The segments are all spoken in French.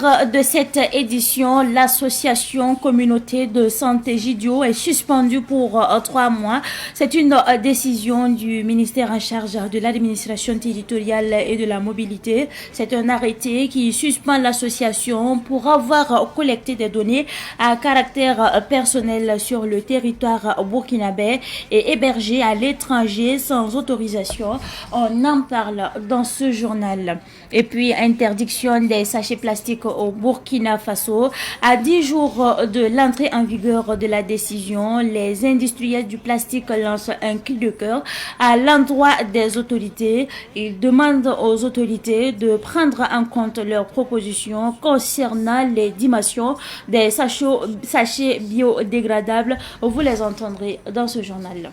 cadre de cette édition, l'association communauté de santé Gidio est suspendue pour 3 mois. C'est une décision du ministère en charge de l'administration territoriale et de la mobilité. C'est un arrêté qui suspend l'association pour avoir collecté des données à caractère personnel sur le territoire burkinabé et hébergé à l'étranger sans autorisation. On en parle dans ce journal. Et puis, interdiction des sachets plastiques au Burkina Faso. À 10 jours de l'entrée en vigueur de la décision, les industriels du plastique lancent un cri de cœur à l'endroit des autorités. Ils demandent aux autorités de prendre en compte leurs propositions concernant les dimensions des sachets biodégradables. Vous les entendrez dans ce journal.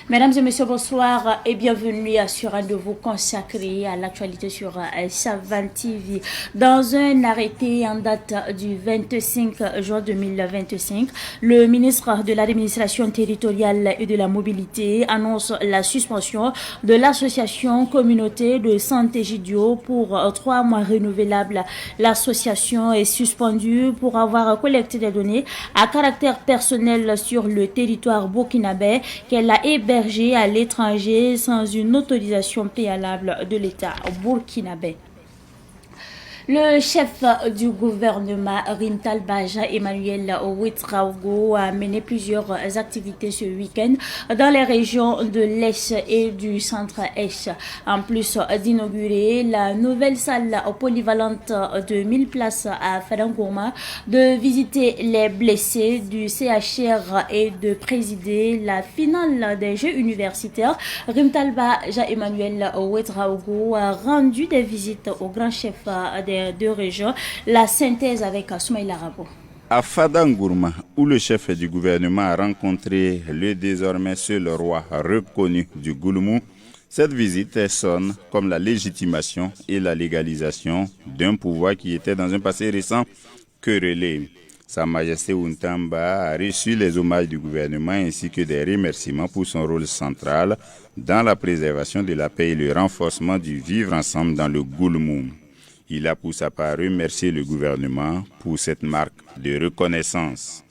Mesdames et messieurs, bonsoir et bienvenue à ce rendez-vous consacré à l'actualité sur Savan TV. Dans un arrêté en date du 25 juin 2025, le ministre de l'administration territoriale et de la mobilité annonce la suspension de l'association communauté de santé Gidio pour 3 mois renouvelables. L'association est suspendue pour avoir collecté des données à caractère personnel sur le territoire burkinabé qu'elle a hébergé à l'étranger sans une autorisation préalable de l'État burkinabé. Le chef du gouvernement, Rimtalba Jean-Emmanuel Ouedraogo, a mené plusieurs activités ce week-end dans les régions de l'Est et du centre-Est. En plus d'inaugurer la nouvelle salle polyvalente de 1000 places à Fadangourma, de visiter les blessés du CHR et de présider la finale des Jeux universitaires, Rimtalba Jean-Emmanuel Ouedraogo a rendu des visites au grand chef des deux régions. La synthèse avec Soumaïla Rabo. À Fadangourma, où le chef du gouvernement a rencontré le désormais seul roi reconnu du Gouloumou, cette visite sonne comme la légitimation et la légalisation d'un pouvoir qui était dans un passé récent querellé. Sa Majesté Ountamba a reçu les hommages du gouvernement ainsi que des remerciements pour son rôle central dans la préservation de la paix et le renforcement du vivre ensemble dans le Gouloumou. Il a pour sa part remercié le gouvernement pour cette marque de reconnaissance.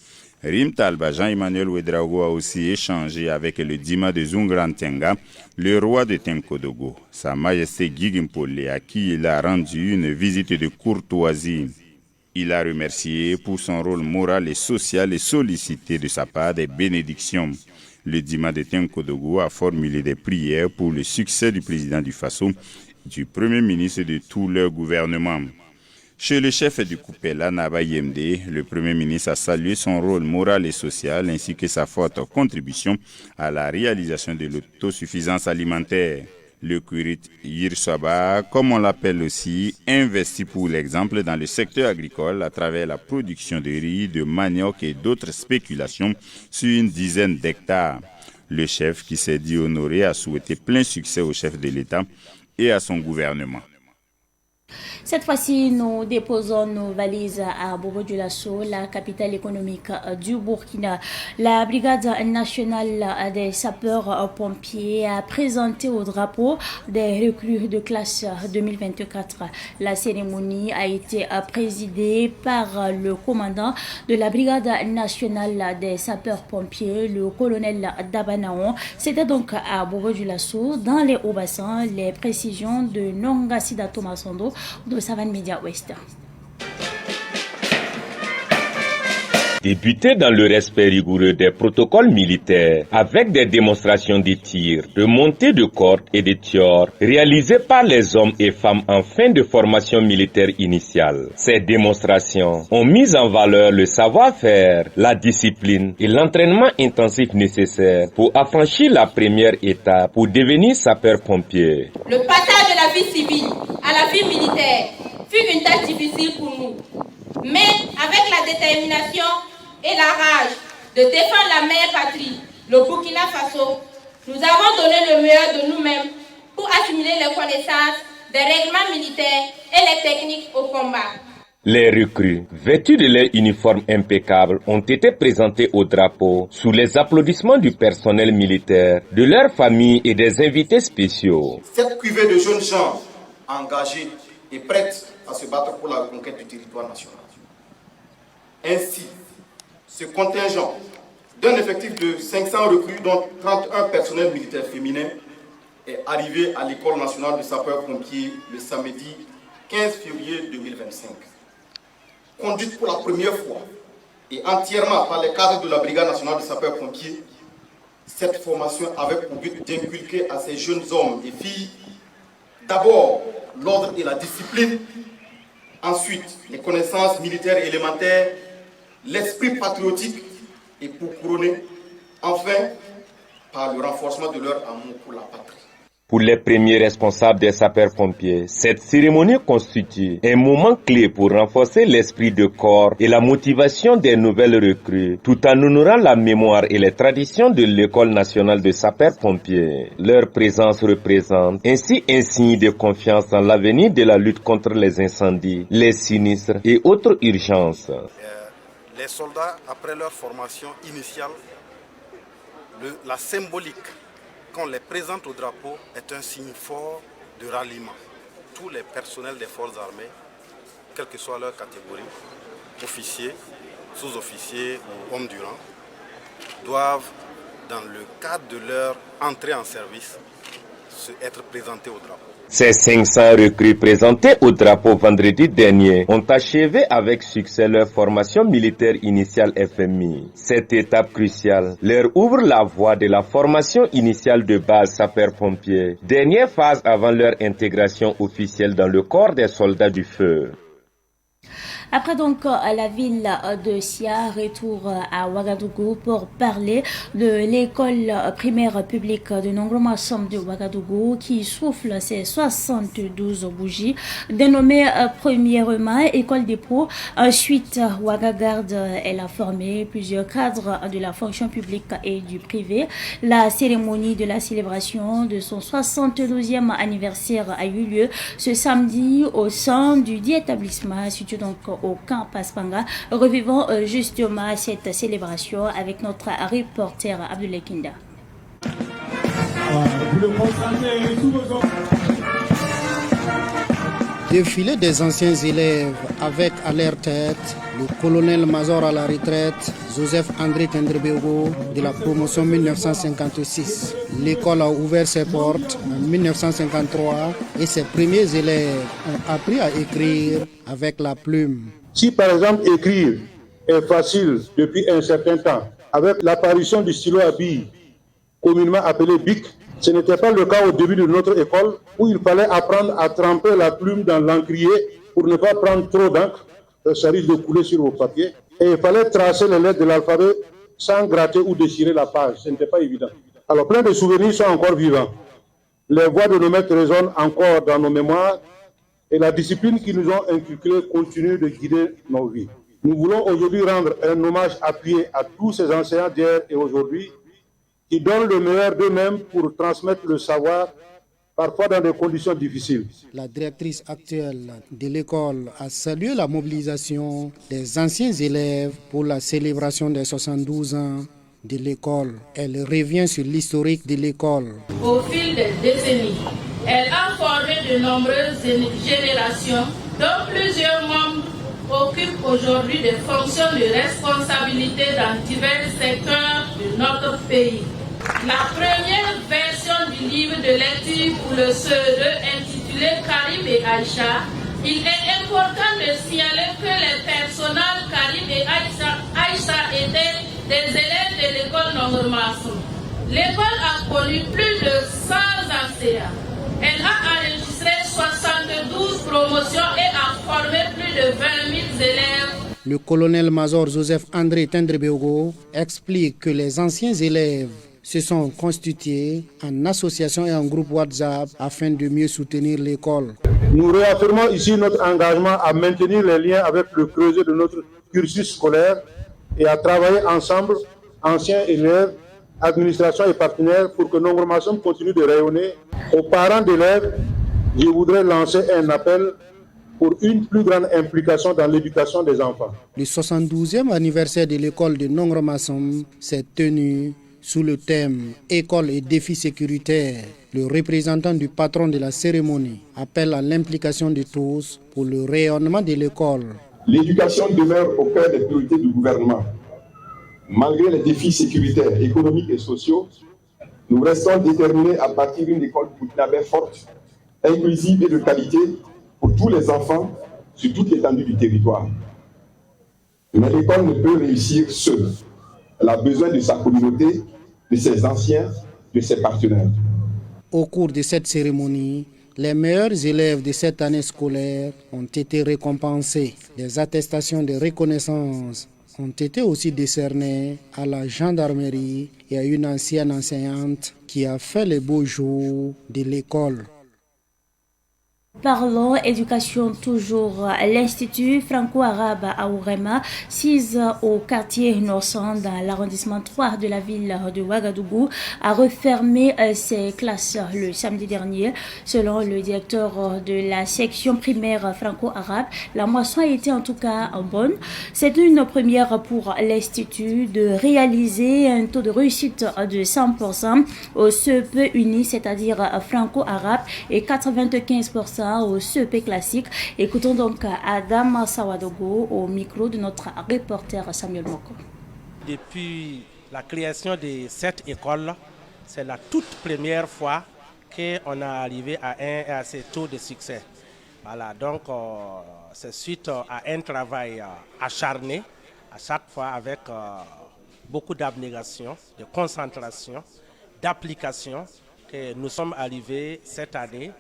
Rimtalba Jean-Emmanuel Ouedraogo a aussi échangé avec le Dima de Zungrantenga, le roi de Tenkodogo, Sa Majesté Guigimpolé, à qui il a rendu une visite de courtoisie. Il a remercié pour son rôle moral et social et sollicité de sa part des bénédictions. Le Dima de Tenkodogo a formulé des prières pour le succès du président du Faso, du Premier ministre et de tout leur gouvernement. Chez le chef du Koupela, Naba Yemde, le Premier ministre a salué son rôle moral et social ainsi que sa forte contribution à la réalisation de l'autosuffisance alimentaire. Le Kurit Yirsaba, comme on l'appelle aussi, investit pour l'exemple dans le secteur agricole à travers la production de riz, de manioc et d'autres spéculations sur une dizaine d'hectares. Le chef, qui s'est dit honoré, a souhaité plein succès au chef de l'État et à son gouvernement. Cette fois-ci, nous déposons nos valises à Bobo-Dioulasso, la capitale économique du Burkina. La brigade nationale des sapeurs-pompiers a présenté au drapeau des recrues de classe 2024. La cérémonie a été présidée par le commandant de la brigade nationale des sapeurs-pompiers, le colonel Dabanaon. C'était donc à Bobo-Dioulasso, dans les Hauts-Bassins, les précisions de Nongasida Thomasondo de Savan Media Ouest. Débuter dans le respect rigoureux des protocoles militaires avec des démonstrations de tir, de montée de corde et de tiors réalisées par les hommes et femmes en fin de formation militaire initiale. Ces démonstrations ont mis en valeur le savoir-faire, la discipline et l'entraînement intensif nécessaire pour affranchir la première étape pour devenir sapeur-pompier. Le passage de la vie civile à la vie militaire fut une tâche difficile pour nous, mais avec la détermination et la rage de défendre la mère patrie, le Burkina Faso, nous avons donné le meilleur de nous-mêmes pour assimiler les connaissances des règlements militaires et les techniques au combat. Les recrues, vêtus de leur uniforme impeccable, ont été présentés au drapeau sous les applaudissements du personnel militaire, de leurs familles et des invités spéciaux. Cette cuvée de jeunes gens engagés et prêtes à se battre pour la reconquête du territoire national. Ainsi, ce contingent d'un effectif de 500 recrues, dont 31 personnels militaires féminins, est arrivé à l'École nationale de sapeurs-pompiers le samedi 15 février 2025. Conduite pour la première fois et entièrement par les cadres de la Brigade nationale de sapeurs-pompiers, cette formation avait pour but d'inculquer à ces jeunes hommes et filles d'abord l'ordre et la discipline, ensuite les connaissances militaires et élémentaires, l'esprit patriotique et pour couronner, enfin, par le renforcement de leur amour pour la patrie. Pour les premiers responsables des sapeurs-pompiers, cette cérémonie constitue un moment clé pour renforcer l'esprit de corps et la motivation des nouvelles recrues, tout en honorant la mémoire et les traditions de l'École nationale de sapeurs-pompiers. Leur présence représente ainsi un signe de confiance dans l'avenir de la lutte contre les incendies, les sinistres et autres urgences. Les soldats, après leur formation initiale, la symbolique qu'on les présente au drapeau est un signe fort de ralliement. Tous les personnels des forces armées, quelle que soit leur catégorie, officiers, sous-officiers ou hommes du rang, doivent, dans le cadre de leur entrée en service, être présentés au drapeau. Ces 500 recrues présentées au drapeau vendredi dernier ont achevé avec succès leur formation militaire initiale FMI. Cette étape cruciale leur ouvre la voie de la formation initiale de base sapeurs-pompiers, dernière phase avant leur intégration officielle dans le corps des soldats du feu. Après donc la ville de Sia, retour à Ouagadougou pour parler de l'école primaire publique de Nongromassum de Ouagadougou qui souffle ses 72 bougies, dénommée premièrement École des pros. Ensuite, Ouagagarde, elle a formé plusieurs cadres de la fonction publique et du privé. La cérémonie de la célébration de son 72e anniversaire a eu lieu ce samedi au sein du dit établissement situé donc au camp Paspanga. Revivons justement cette célébration avec notre reporter Abdoulaye Kinda. Défilé des anciens élèves avec à leur tête le colonel-major à la retraite Joseph André Tendrebego de la promotion 1956. L'école a ouvert ses portes en 1953 et ses premiers élèves ont appris à écrire avec la plume. Si par exemple écrire est facile depuis un certain temps, avec l'apparition du stylo à billes, communément appelé BIC, ce n'était pas le cas au début de notre école où il fallait apprendre à tremper la plume dans l'encrier pour ne pas prendre trop d'encre, ça risque de couler sur vos papiers. Et il fallait tracer les lettres de l'alphabet sans gratter ou déchirer la page, ce n'était pas évident. Alors plein de souvenirs sont encore vivants. Les voix de nos maîtres résonnent encore dans nos mémoires et la discipline qu'ils nous ont inculquée continue de guider nos vies. Nous voulons aujourd'hui rendre un hommage appuyé à tous ces enseignants d'hier et aujourd'hui qui donnent le meilleur d'eux-mêmes pour transmettre le savoir, parfois dans des conditions difficiles. La directrice actuelle de l'école a salué la mobilisation des anciens élèves pour la célébration des 72 ans de l'école. Elle revient sur l'historique de l'école. Au fil des décennies, elle a formé de nombreuses générations, dont plusieurs membres occupent aujourd'hui des fonctions de responsabilité dans divers secteurs de notre pays. La première version du livre de lecture pour le CE2 intitulé Karim et Aïcha, il est important de signaler que les personnels Karim et Aïcha étaient des élèves de l'école Nongromassum. L'école a connu plus de 100 enseignants. Elle a enregistré 72 promotions et a formé plus de 20 000 élèves. Le colonel-major Joseph André Tendrebego explique que les anciens élèves se sont constitués en association et en groupe WhatsApp afin de mieux soutenir l'école. Nous réaffirmons ici notre engagement à maintenir les liens avec le creuset de notre cursus scolaire et à travailler ensemble, anciens élèves, administration et partenaires, pour que Nongromassum continue de rayonner. Aux parents d'élèves, je voudrais lancer un appel pour une plus grande implication dans l'éducation des enfants. Le 72e anniversaire de l'école de Nongromassum s'est tenu Sous le thème « École et défis sécuritaires », le représentant du patron de la cérémonie appelle à l'implication de tous pour le rayonnement de l'école. L'éducation demeure au cœur des priorités du gouvernement. Malgré les défis sécuritaires, économiques et sociaux, nous restons déterminés à bâtir une école burkinabé forte, inclusive et de qualité pour tous les enfants sur toute l'étendue du territoire. Mais l'école ne peut réussir seule. Elle a besoin de sa communauté, de ses anciens, de ses partenaires. Au cours de cette cérémonie, les meilleurs élèves de cette année scolaire ont été récompensés. Des attestations de reconnaissance ont été aussi décernées à la gendarmerie et à une ancienne enseignante qui a fait les beaux jours de l'école. Parlons éducation toujours. L'Institut franco-arabe à Ourema, 6 au quartier Nord-Centre dans l'arrondissement 3 de la ville de Ouagadougou, a refermé ses classes le samedi dernier. Selon le directeur de la section primaire franco-arabe, la moisson a été en tout cas bonne. C'est une première pour l'Institut de réaliser un taux de réussite de 100% au CEP uni, c'est-à-dire franco-arabe, et 95% au CEP classique. Écoutons donc Adam Sawadogo au micro de notre reporter Samuel Moko. Depuis la création de cette école, c'est la toute première fois qu'on a arrivé à ce taux de succès. Voilà, donc c'est suite à un travail acharné, à chaque fois avec beaucoup d'abnégation, de concentration, d'application, que nous sommes arrivés cette année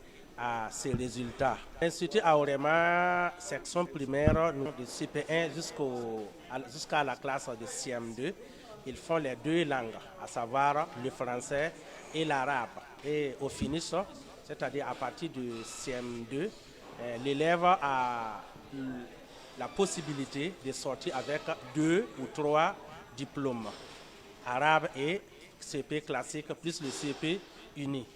à ces résultats. L'Institut Aurema, section primaire de CP1 jusqu'à la classe de CM2, ils font les deux langues, à savoir le français et l'arabe. Et au finish, c'est-à-dire à partir du CM2, l'élève a la possibilité de sortir avec 2 ou 3 diplômes, arabe et CP classique, plus le CP uni.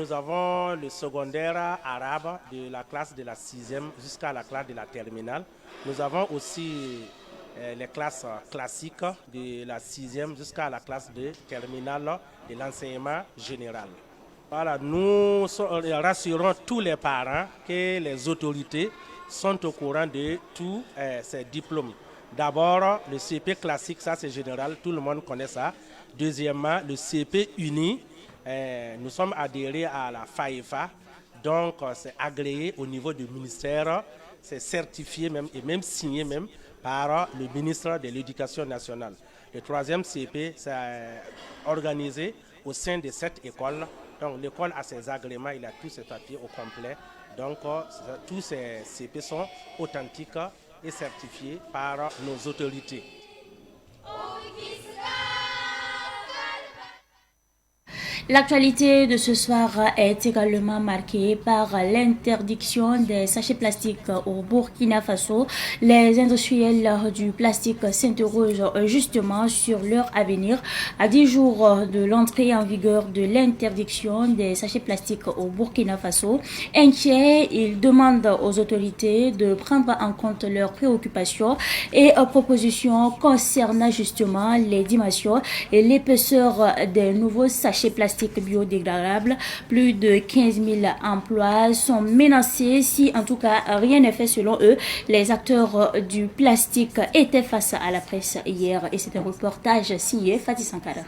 Nous avons le secondaire arabe de la classe de la 6e jusqu'à la classe de la terminale. Nous avons aussi les classes classiques de la 6e jusqu'à la classe de terminale de l'enseignement général. Voilà, nous rassurons tous les parents que les autorités sont au courant de tous ces diplômes. D'abord, le CP classique, ça c'est général, tout le monde connaît ça. Deuxièmement, le CP uni. Nous sommes adhérés à la FAEFA, donc c'est agréé au niveau du ministère, c'est certifié même et même signé même par le ministre de l'Éducation nationale. Le 3e CP, c'est organisé au sein de cette école. Donc l'école a ses agréments, il a tous ses papiers au complet. Donc tous ces CP sont authentiques et certifiés par nos autorités. L'actualité de ce soir est également marquée par l'interdiction des sachets plastiques au Burkina Faso. Les industriels du plastique s'interrogent justement sur leur avenir. À 10 jours de l'entrée en vigueur de l'interdiction des sachets plastiques au Burkina Faso, inquiets, ils demandent aux autorités de prendre en compte leurs préoccupations et propositions concernant justement les dimensions et l'épaisseur des nouveaux sachets plastiques biodégradables. Plus de 15 000 emplois sont menacés si en tout cas rien n'est fait selon eux. Les acteurs du plastique étaient face à la presse hier et c'est un reportage signé Fatih Sankara.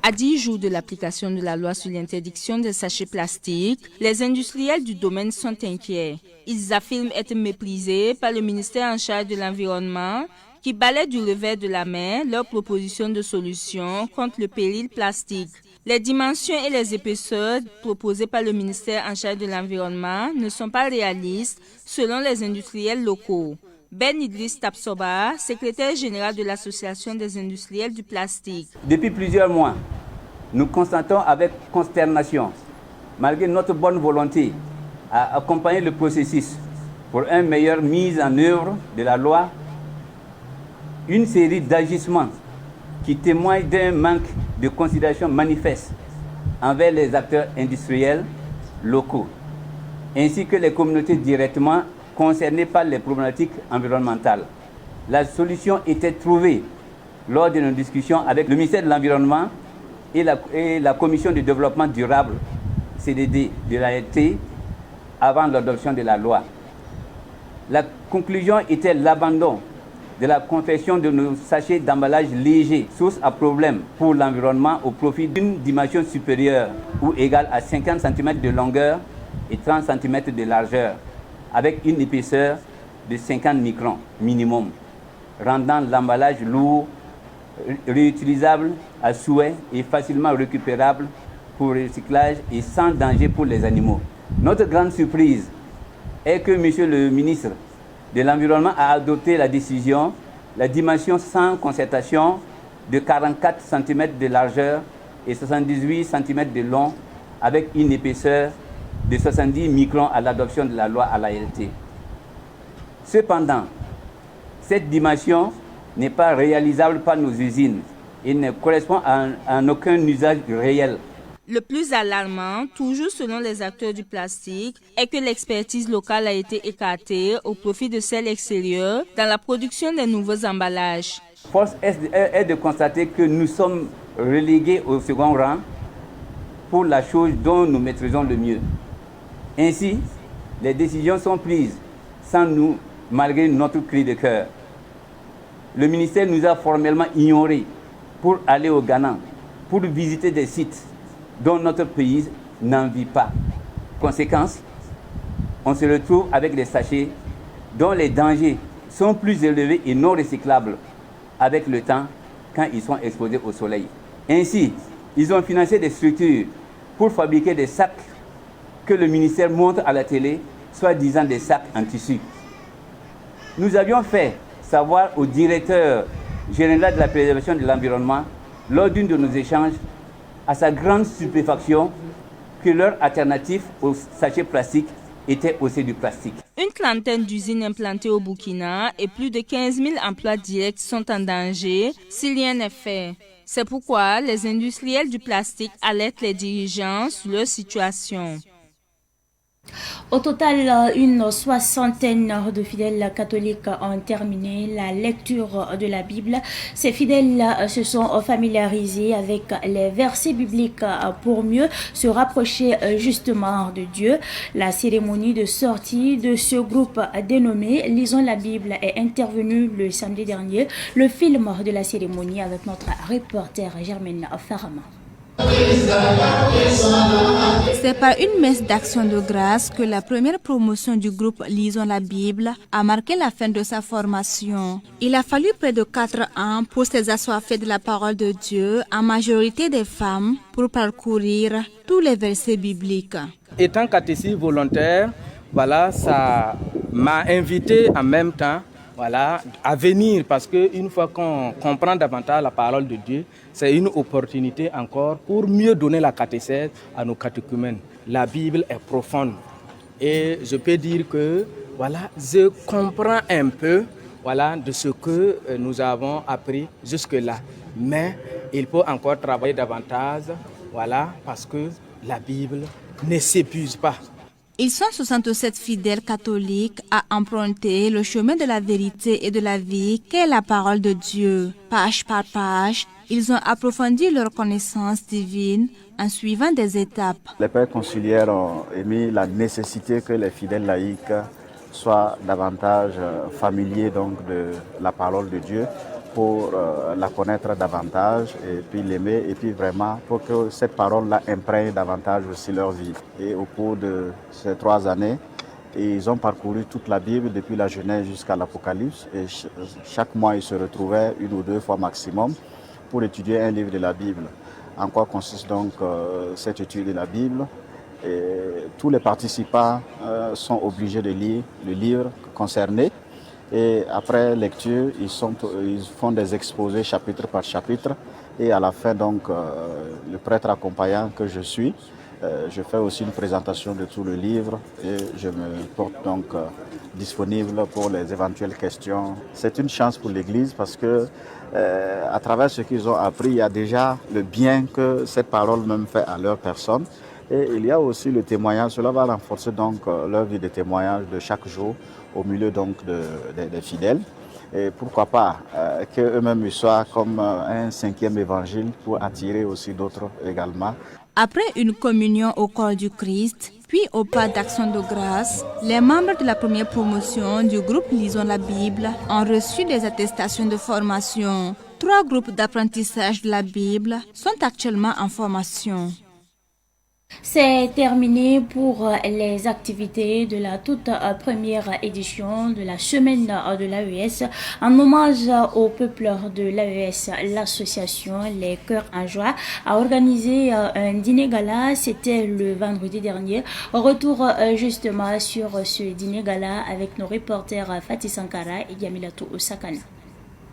À 10 jours de l'application de la loi sur l'interdiction des sachets plastiques, les industriels du domaine sont inquiets. Ils affirment être méprisés par le ministère en charge de l'environnement qui balaie du revers de la main leurs propositions de solutions contre le péril plastique. Les dimensions et les épaisseurs proposées par le ministère en charge de l'environnement ne sont pas réalistes selon les industriels locaux. Ben Idriss Tapsoba, secrétaire général de l'Association des industriels du plastique. Depuis plusieurs mois, nous constatons avec consternation, malgré notre bonne volonté, à accompagner le processus pour une meilleure mise en œuvre de la loi, une série d'agissements qui témoignent d'un manque de considération manifeste envers les acteurs industriels locaux, ainsi que les communautés directement concernées par les problématiques environnementales. La solution était trouvée lors de nos discussions avec le ministère de l'Environnement et la Commission de développement durable, CDD, de l'ALT, avant l'adoption de la loi. La conclusion était l'abandon de la confection de nos sachets d'emballage léger, source à problème pour l'environnement au profit d'une dimension supérieure ou égale à 50 cm de longueur et 30 cm de largeur, avec une épaisseur de 50 microns minimum, rendant l'emballage lourd, réutilisable à souhait et facilement récupérable pour recyclage et sans danger pour les animaux. Notre grande surprise est que M. le ministre de l'Environnement a adopté la décision, la dimension sans concertation de 44 cm de largeur et 78 cm de long, avec une épaisseur de 70 microns à l'adoption de la loi à l'ALT. Cependant, cette dimension n'est pas réalisable par nos usines et ne correspond à aucun usage réel. Le plus alarmant, toujours selon les acteurs du plastique, est que l'expertise locale a été écartée au profit de celle extérieure dans la production des nouveaux emballages. Force est de constater que nous sommes relégués au second rang pour la chose dont nous maîtrisons le mieux. Ainsi, les décisions sont prises sans nous, malgré notre cri de cœur. Le ministère nous a formellement ignorés pour aller au Ghana, pour visiter des sites dont notre pays n'en vit pas. Conséquence, on se retrouve avec des sachets dont les dangers sont plus élevés et non recyclables avec le temps quand ils sont exposés au soleil. Ainsi, ils ont financé des structures pour fabriquer des sacs que le ministère montre à la télé, soi-disant des sacs en tissu. Nous avions fait savoir au directeur général de la préservation de l'environnement, lors d'une de nos échanges, à sa grande stupéfaction, que leur alternative au sachet plastique était aussi du plastique. Une trentaine d'usines implantées au Burkina et plus de 15 000 emplois directs sont en danger si rien n'est fait. C'est pourquoi les industriels du plastique alertent les dirigeants sur leur situation. Au total, une soixantaine de fidèles catholiques ont terminé la lecture de la Bible. Ces fidèles se sont familiarisés avec les versets bibliques pour mieux se rapprocher justement de Dieu. La cérémonie de sortie de ce groupe dénommé Lisons la Bible est intervenue le samedi dernier. Le film de la cérémonie avec notre reporter Germaine Farama. C'est par une messe d'action de grâce que la première promotion du groupe Lisons la Bible a marqué la fin de sa formation. Il a fallu près de 4 ans pour ces assoiffés de la parole de Dieu, en majorité des femmes, pour parcourir tous les versets bibliques. Étant catéchiste volontaire, ça m'a invité en même temps à venir, parce qu'une fois qu'on comprend davantage la parole de Dieu, c'est une opportunité encore pour mieux donner la catéchèse à nos catéchumènes. La Bible est profonde et je peux dire que je comprends un peu de ce que nous avons appris jusque-là. Mais il faut encore travailler davantage parce que la Bible ne s'épuise pas. Ils sont 67 fidèles catholiques à emprunter le chemin de la vérité et de la vie qu'est la parole de Dieu. Page par page, ils ont approfondi leur connaissance divine en suivant des étapes. Les pères conciliaires ont émis la nécessité que les fidèles laïcs soient davantage familiers de la parole de Dieu pour la connaître davantage et puis l'aimer et puis vraiment pour que cette parole-là imprègne davantage aussi leur vie. Et au cours de ces 3 années, ils ont parcouru toute la Bible depuis la Genèse jusqu'à l'Apocalypse et chaque mois ils se retrouvaient 1 ou 2 fois maximum pour étudier un livre de la Bible. En quoi consiste donc cette étude de la Bible? Et tous les participants sont obligés de lire le livre concerné. Et après lecture, ils font des exposés chapitre par chapitre. Et à la fin, le prêtre accompagnant que je suis, je fais aussi une présentation de tout le livre et je me porte disponible pour les éventuelles questions. C'est une chance pour l'Église parce que à travers ce qu'ils ont appris, il y a déjà le bien que cette parole même fait à leur personne. Et il y a aussi le témoignage, cela va renforcer leur vie de témoignage de chaque jour au milieu des fidèles. Et pourquoi pas qu'eux-mêmes soient comme un 5e évangile pour attirer aussi d'autres également. Après une communion au corps du Christ, puis au pas d'action de grâce, les membres de la première promotion du groupe Lisons la Bible ont reçu des attestations de formation. 3 groupes d'apprentissage de la Bible sont actuellement en formation. C'est terminé pour les activités de la toute première édition de la semaine de l'AES. En hommage au peuple de l'AES, l'association Les Cœurs en Joie a organisé un dîner gala. C'était le vendredi dernier. Retour justement sur ce dîner gala avec nos reporters Fatih Sankara et Yamilatou Sakana.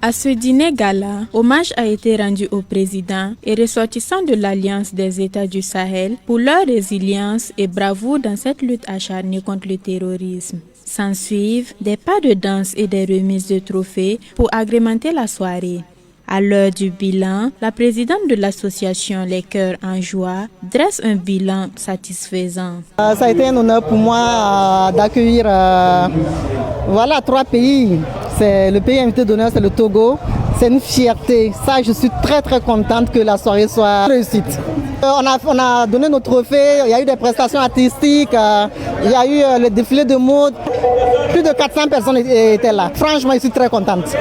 À ce dîner gala, hommage a été rendu au président et ressortissants de l'Alliance des États du Sahel pour leur résilience et bravoure dans cette lutte acharnée contre le terrorisme. S'ensuivent des pas de danse et des remises de trophées pour agrémenter la soirée. À l'heure du bilan, la présidente de l'association Les Cœurs en Joie dresse un bilan satisfaisant. Ça a été un honneur pour moi d'accueillir 3 pays. Le pays invité d'honneur, c'est le Togo. C'est une fierté. Ça, je suis très contente que la soirée soit réussite. On a donné nos trophées, il y a eu des prestations artistiques, il y a eu le défilé de mode. Plus de 400 personnes étaient là. Franchement, je suis très contente.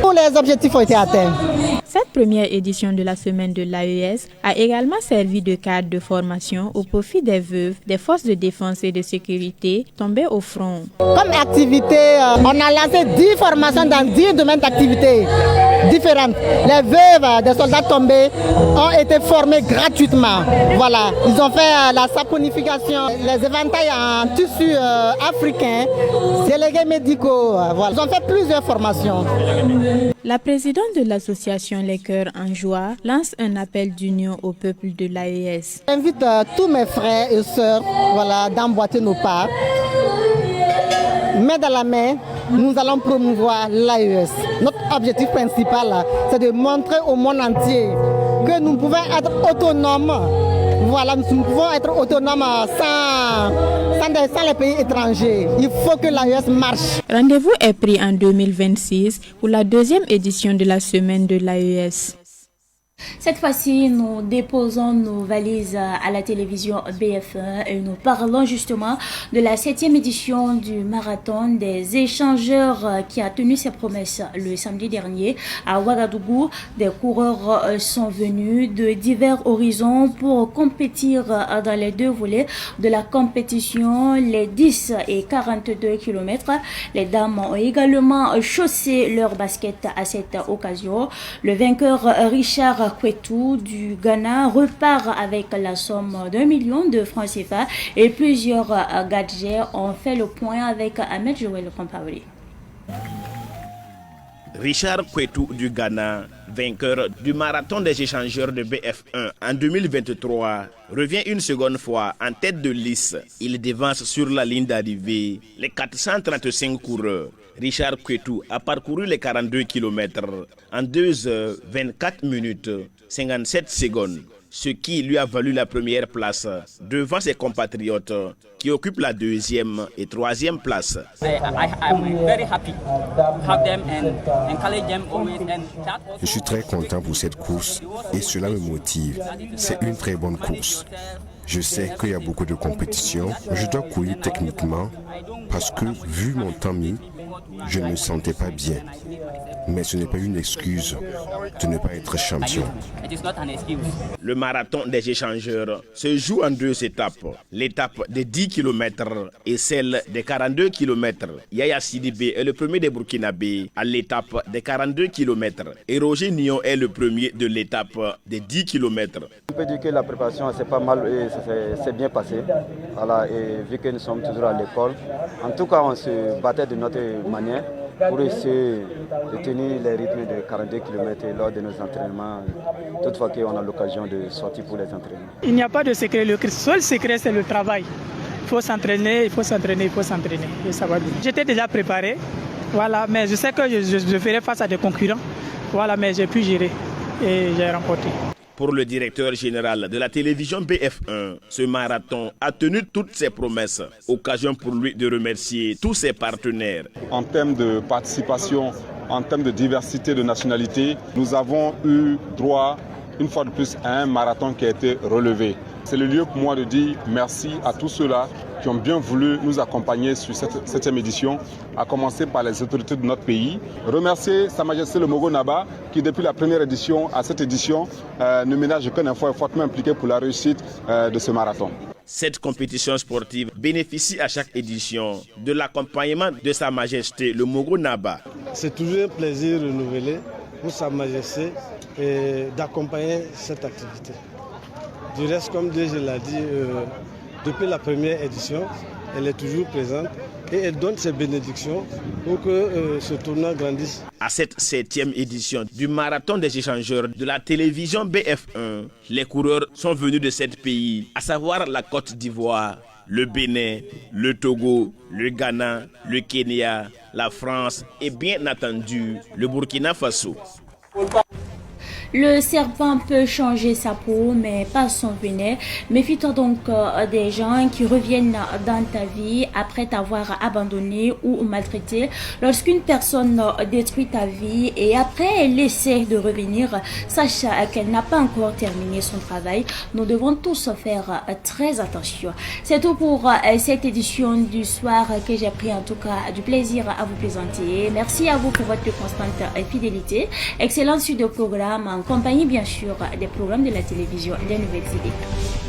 Tous les objectifs ont été atteints. Cette première édition de la semaine de l'AES a également servi de cadre de formation au profit des veuves des forces de défense et de sécurité tombées au front. Comme activité, on a lancé 10 formations dans 10 domaines d'activité différentes. Les veuves des soldats tombés ont été formées gratuitement. Voilà, ils ont fait la saponification, les éventails en tissu africain, délégués médicaux. Voilà. Ils ont fait plusieurs formations. La présidente de l'association Les Cœurs en Joie lance un appel d'union au peuple de l'AES. J'invite tous mes frères et sœurs d'emboîter nos pas. Main dans la main, nous allons promouvoir l'AES. Notre objectif principal, c'est de montrer au monde entier que nous pouvons être autonomes. Voilà, nous pouvons être autonomes sans les pays étrangers. Il faut que l'AES marche. Rendez-vous est pris en 2026 pour la 2e édition de la semaine de l'AES. Cette fois-ci, nous déposons nos valises à la télévision BF1 et nous parlons justement de la 7e édition du marathon des échangeurs qui a tenu ses promesses le samedi dernier à Ouagadougou. Des coureurs sont venus de divers horizons pour compétir dans les 2 volets de la compétition, les 10 et 42 km. Les dames ont également chaussé leurs baskets à cette occasion. Le vainqueur Richard Kwetu du Ghana repart avec la somme d'1 million de francs CFA et plusieurs gadgets ont fait le point avec Ahmed Joël Compaoré. Richard Kwetu du Ghana, vainqueur du marathon des échangeurs de BF1 en 2023, revient une seconde fois en tête de liste. Il devance sur la ligne d'arrivée les 435 coureurs. Richard Kwetu a parcouru les 42 km en 2 heures 24 minutes 57 secondes, ce qui lui a valu la première place devant ses compatriotes qui occupent la 2e et 3e place. Je suis très content pour cette course et cela me motive. C'est une très bonne course. Je sais qu'il y a beaucoup de compétition. Je dois courir techniquement parce que, vu mon temps mis, je ne me sentais pas bien. Mais ce n'est pas une excuse de ne pas être champion. Le marathon des échangeurs se joue en 2 étapes. L'étape des 10 km et celle des 42 km. Yaya Sidibé est le premier des Burkinabés à l'étape des 42 km. Et Roger Nion est le premier de l'étape des 10 km. On peut dire que la préparation c'est pas mal et ça s'est bien passé. Voilà, et vu que nous sommes toujours à l'école, en tout cas on se battait de notre manière pour essayer de tenir les rythmes de 42 km lors de nos entraînements, toutefois qu'on a l'occasion de sortir pour les entraînements. Il n'y a pas de secret, le seul secret c'est le travail. Il faut s'entraîner, il faut s'entraîner, il faut s'entraîner et ça va bien. J'étais déjà préparé, voilà, mais je sais que je ferai face à des concurrents, voilà, mais j'ai pu gérer et j'ai remporté. Pour le directeur général de la télévision BF1, ce marathon a tenu toutes ses promesses. Occasion pour lui de remercier tous ses partenaires. En termes de participation en termes de diversité de nationalités. Nous avons eu droit, une fois de plus, à un marathon qui a été relevé. C'est le lieu pour moi de dire merci à tous ceux-là qui ont bien voulu nous accompagner sur cette 7e édition, à commencer par les autorités de notre pays. Remercier Sa Majesté le Mogo Naba qui, depuis la première édition à cette édition, ne ménage aucun effort, est fortement impliqué pour la réussite de ce marathon. Cette compétition sportive bénéficie à chaque édition de l'accompagnement de Sa Majesté le Mogo Naba. C'est toujours un plaisir renouvelé pour Sa Majesté d'accompagner cette activité. Du reste, comme je l'ai dit, depuis la première édition, elle est toujours présente et elle donne ses bénédictions pour que ce tournoi grandisse. À cette 7e édition du marathon des échangeurs de la télévision BF1, les coureurs sont venus de 7 pays, à savoir la Côte d'Ivoire, le Bénin, le Togo, le Ghana, le Kenya, la France et bien entendu le Burkina Faso. Le serpent peut changer sa peau, mais pas son venin. Méfie-toi donc des gens qui reviennent dans ta vie après t'avoir abandonné ou maltraité. Lorsqu'une personne détruit ta vie et après elle essaie de revenir, sache qu'elle n'a pas encore terminé son travail. Nous devons tous faire très attention. C'est tout pour cette édition du soir que j'ai pris en tout cas du plaisir à vous présenter. Merci à vous pour votre constante fidélité. Excellent suite de programme en compagnie bien sûr des programmes de la télévision des Nouvelles Idées.